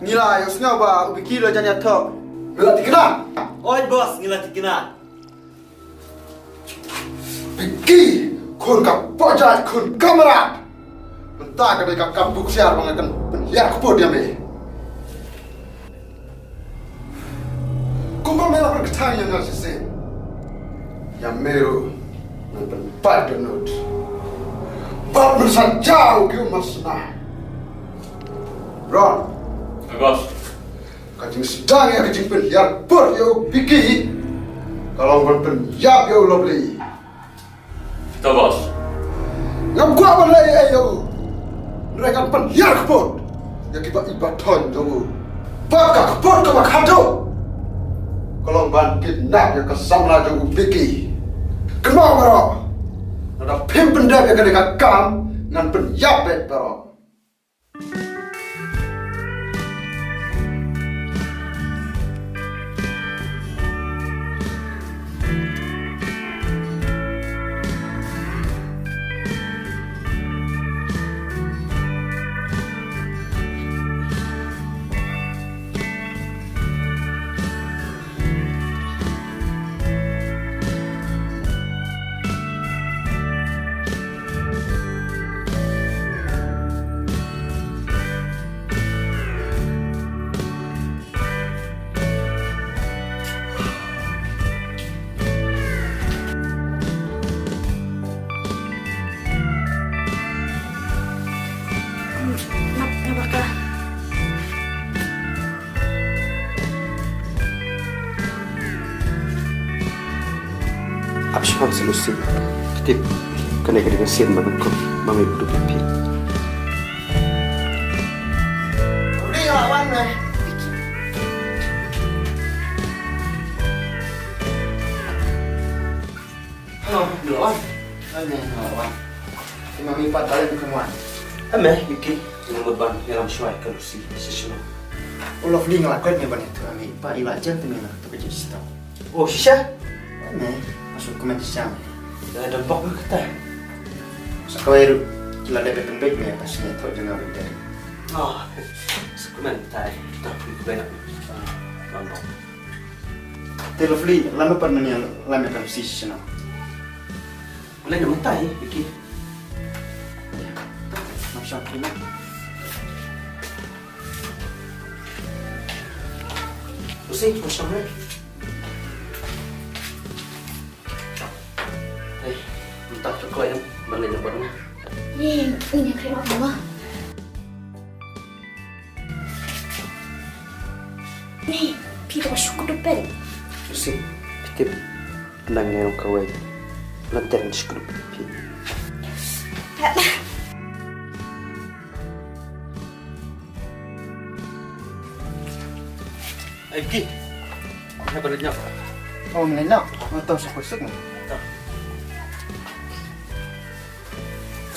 Nila, yung nga ba, ubikilo dyan yato. Nila, tika na! Oi, boss, ngilatik na. Bigi, kun ka pojat, kun kamera. Mentah ka ka kampuk siar mga kan penyiar ko dia me. Kumpa mela perketang yang nasi sen. Yang meru nan pada not. Bab bersajau ke masna. Ron, Boss. kajing sedang ya kajing penyiar pur yo bigi. Kalau ban penyiar yo lovely. Kita bos. Ngam gua balai ayo. Mereka penyiar kebun. Ya kita ibadah tu. Baka kebun ke makado. Kalau ban kidnap ya kesamla tu biki. Kenapa bro? Ada pimpin dia ya kena kam ngan penyiar bet bro. Kenapa? Abshan selusin ketip kena kena sen manukku mami buru pipi. Ni awan eh. Halo, duluan. Ani awan. Mami patalen kemuan. Ame Miki yang leban dalam syuai kalusi sesuatu. Ulof li ngelakon ni ban itu ami pa iwajan tu mina tu kerja sistem. Oh shisha? Ani masuk komen sistem. Dah ada bok ke kata? Sekolah kila ada pembek ni pasnya tu jangan benda. Oh, sekomentar. Tak perlu banyak. Nampak. Ulof li lama pernah ni lama kan sistem. Boleh nak mentai Miki. Macam ni. Pusing macam ni. Entah tu kau yang mana yang pernah. Ini yang kena mama. Nih, piro syukur depan. Pusing. Ketip nangnya yang kau yang lantaran syukur pipi. Miki, apa nak? Oh, mana? Atau sekusuk ni.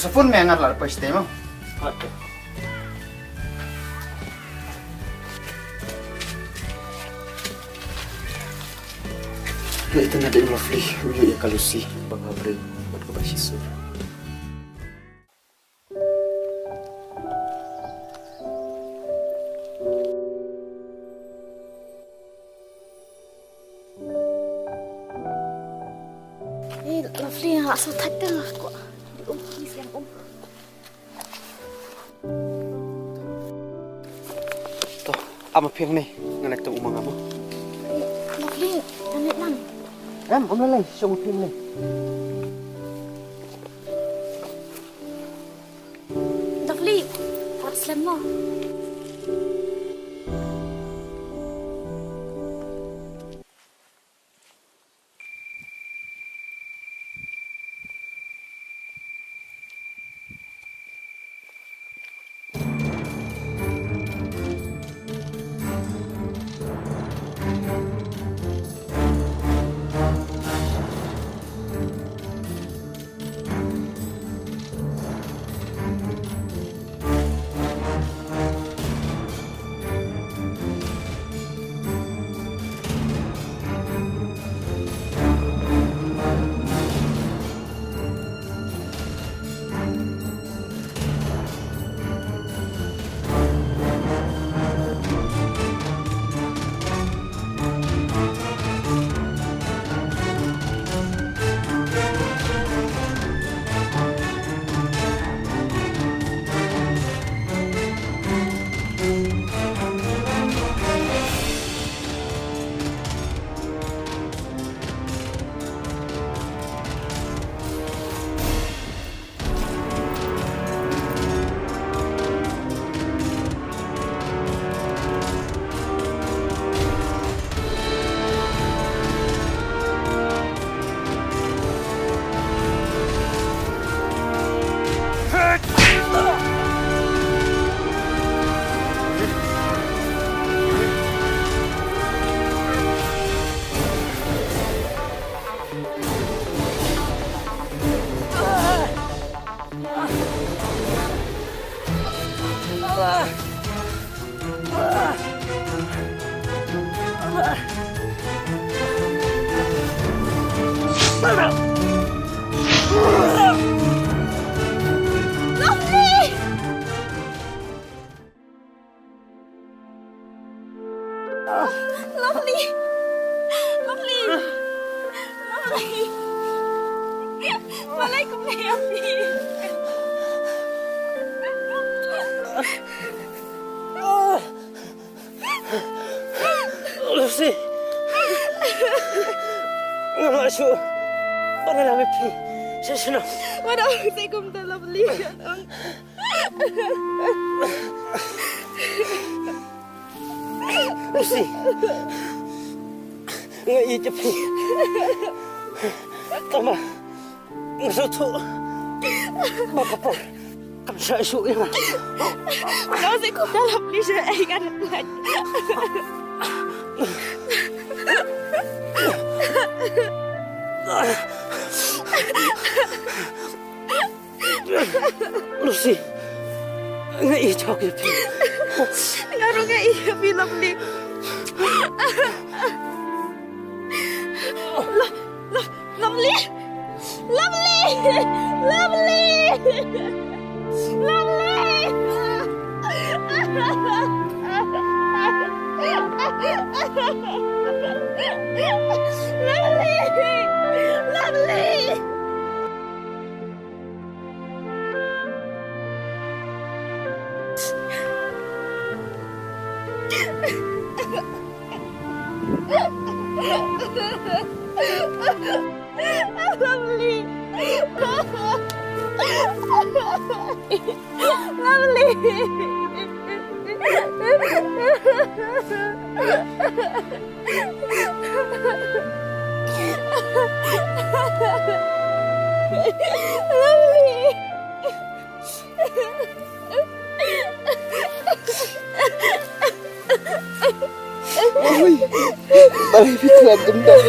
Sa phone में अंगार लार पैसे देमा Ada. Itu nada yang lovely, uyu ya kalusi, bang abri, buat kebashi sur. Lovely yang so thật tengah kok. Ni siang Toh, ama piang ni, nganak tu umang ama. Lovely, anak nang. Kan, om lalai, siapa piang ni? Lovely, tak selama. Lovely! Lovely! Lovely! Lovely! Malay ko na yan, Lucy. Ngama su. Para lang pi. Sesno. Wala akong say kong the lovely. Lucy. Ngai je pi. Tama. Ngso tu. Bakapo. Kam sa isu ya. Wala akong say kong the lovely siya. Ay, ganit lang. Lucy. Ngai je pi. Ngaro nga iya, be lovely. Lovely! Lovely! Lovely! Lovely! Lovely! Ôi, balay bituan dendam.